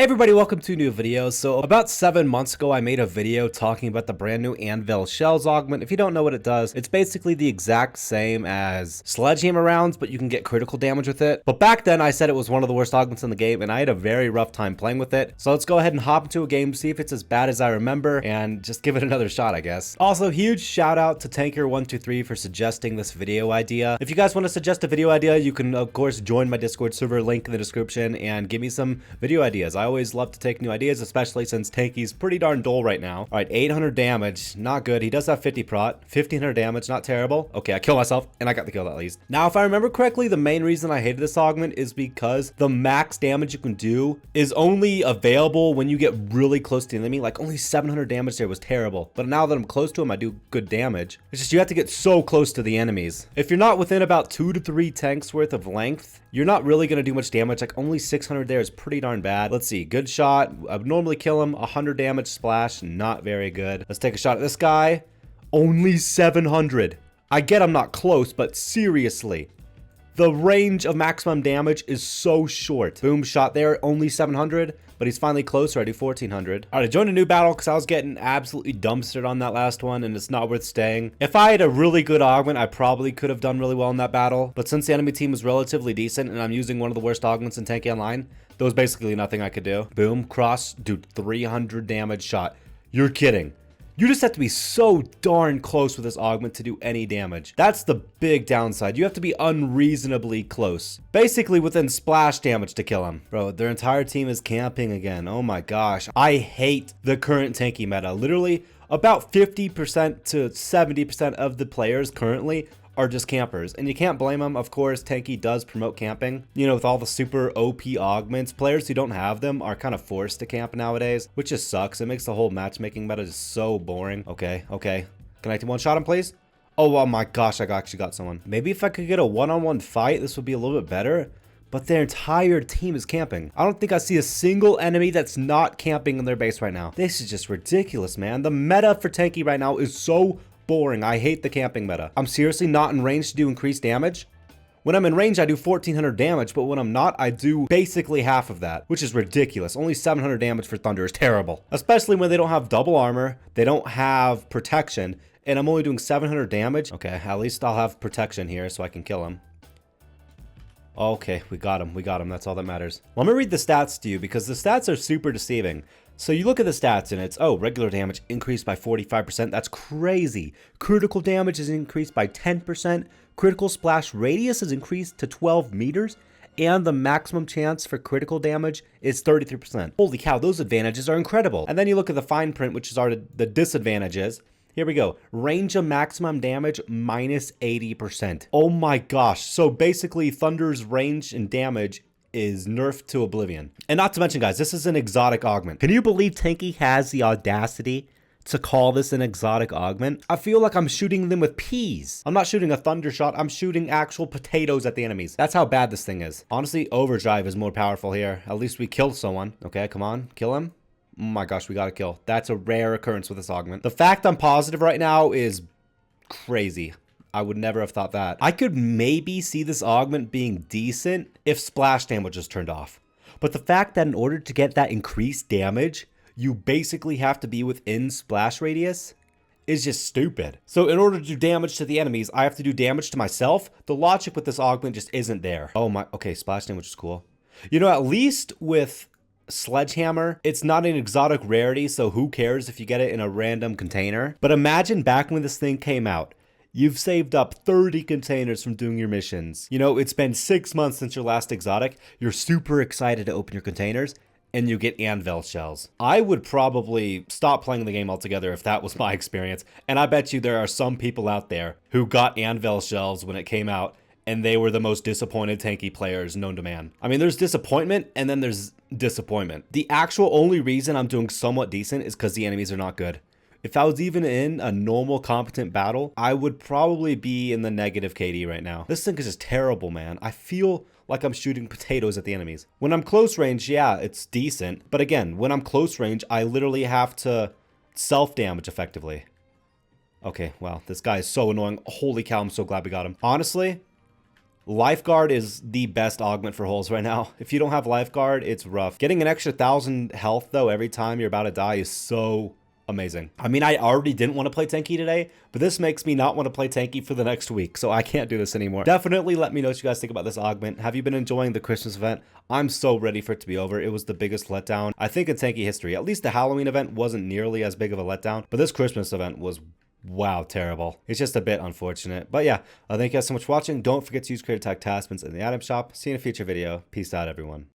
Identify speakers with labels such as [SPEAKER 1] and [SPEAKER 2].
[SPEAKER 1] everybody, welcome to a new video. So about 7 months ago, I made a video talking about the brand new Anvil Shells augment. If you don't know what it does, it's basically the exact same as sledgehammer rounds, but you can get critical damage with it. But back then I said it was one of the worst augments in the game and I had a very rough time playing with it. So let's go ahead and hop into a game, see if it's as bad as I remember and just give it another shot, I guess. Also, huge shout out to Tanker123 for suggesting this video idea. If you guys want to suggest a video idea, you can of course join my Discord server, link in the description, and give me some video ideas. I always love to take new ideas, especially since Tanki's pretty darn dull right now. All right, 800 damage, not good. He does have 50 prot, 1500 damage, not terrible. Okay, I killed myself and I got the kill at least. Now, if I remember correctly, the main reason I hated this augment is because the max damage you can do is only available when you get really close to the enemy. Like only 700 damage there was terrible. But now that I'm close to him, I do good damage. It's just you have to get so close to the enemies. If you're not within about 2 to 3 tanks worth of length, you're not really going to do much damage. Like only 600 there is pretty darn bad. Let's see, good shot. I would normally kill him. 100 damage splash, not very good. Let's take a shot at this guy. Only 700. I get I'm not close, but seriously, the range of maximum damage is so short. Boom, shot there, only 700, but he's finally closer. I do 1400. All right, I joined a new battle because I was getting absolutely dumpstered on that last one, and it's not worth staying. If I had a really good augment, I probably could have done really well in that battle, but since the enemy team was relatively decent and I'm using one of the worst augments in Tanki Online, there was basically nothing I could do. Boom, cross, dude, 300 damage shot. You're kidding. You just have to be so darn close with this augment to do any damage. That's the big downside. You have to be unreasonably close. Basically within splash damage to kill him. Bro, their entire team is camping again. Oh my gosh. I hate the current Tanki meta. Literally about 50% to 70% of the players currently are just campers, and you can't blame them. Of course, Tanki does promote camping. You know, with all the super OP augments, players who don't have them are kind of forced to camp nowadays, which just sucks. It makes the whole matchmaking meta just so boring. Okay. Can I one-shot him, please? Oh my gosh, I actually got someone. Maybe if I could get a one-on-one fight, this would be a little bit better. But their entire team is camping. I don't think I see a single enemy that's not camping in their base right now. This is just ridiculous, man. The meta for Tanki right now is so boring. I hate the camping meta. I'm seriously not in range to do increased damage. When I'm in range, I do 1400 damage, but when I'm not, I do basically half of that, which is ridiculous. Only 700 damage for Thunder is terrible, especially when they don't have double armor, they don't have protection, and I'm only doing 700 damage. Okay, at least I'll have protection here so I can kill him. Okay, we got him. That's all that matters. Let me read the stats to you because the stats are super deceiving. So you look at the stats and it's, oh, regular damage increased by 45%. That's crazy. Critical damage is increased by 10%. Critical splash radius is increased to 12 meters. And the maximum chance for critical damage is 33%. Holy cow, those advantages are incredible. And then you look at the fine print, which are the disadvantages. Here we go. Range of maximum damage minus 80%. Oh my gosh. So basically Thunder's range and damage is nerfed to oblivion. And not to mention, guys, this is an exotic augment. Can you believe Tanki has the audacity to call this an exotic augment? I feel like I'm shooting them with peas. I'm not shooting a thunder shot. I'm shooting actual potatoes at the enemies. That's how bad this thing is. Honestly, overdrive is more powerful here. At least we killed someone. Okay, come on, kill him. Oh my gosh, we got a kill. That's a rare occurrence with this augment. The fact I'm positive right now is crazy. I would never have thought that. I could maybe see this augment being decent if splash damage is turned off. But the fact that in order to get that increased damage, you basically have to be within splash radius is just stupid. So in order to do damage to the enemies, I have to do damage to myself. The logic with this augment just isn't there. Oh my, okay, splash damage is cool. You know, at least with sledgehammer, it's not an exotic rarity, so who cares if you get it in a random container? But imagine back when this thing came out, you've saved up 30 containers from doing your missions. You know, it's been 6 months since your last exotic. You're super excited to open your containers and you get Anvil shells. I would probably stop playing the game altogether if that was my experience. And I bet you there are some people out there who got Anvil shells when it came out and they were the most disappointed Tanki players known to man. I mean, there's disappointment and then there's disappointment. The actual only reason I'm doing somewhat decent is because the enemies are not good. If I was even in a normal competent battle, I would probably be in the negative KD right now. This thing is just terrible, man. I feel like I'm shooting potatoes at the enemies. When I'm close range, yeah, it's decent. But again, when I'm close range, I literally have to self-damage effectively. Okay, wow, this guy is so annoying. Holy cow, I'm so glad we got him. Honestly, Lifeguard is the best augment for holes right now. If you don't have Lifeguard, it's rough. Getting an extra 1,000 health though every time you're about to die is so amazing. I mean, I already didn't want to play Tanki today, but this makes me not want to play Tanki for the next week, so I can't do this anymore. Definitely let me know what you guys think about this augment. Have you been enjoying the Christmas event? I'm so ready for it to be over. It was the biggest letdown, I think, in Tanki history. At least the Halloween event wasn't nearly as big of a letdown, but this Christmas event was, wow, terrible. It's just a bit unfortunate. But yeah, thank you guys so much for watching. Don't forget to use creator tag Taspens in the item shop. See you in a future video. Peace out, everyone.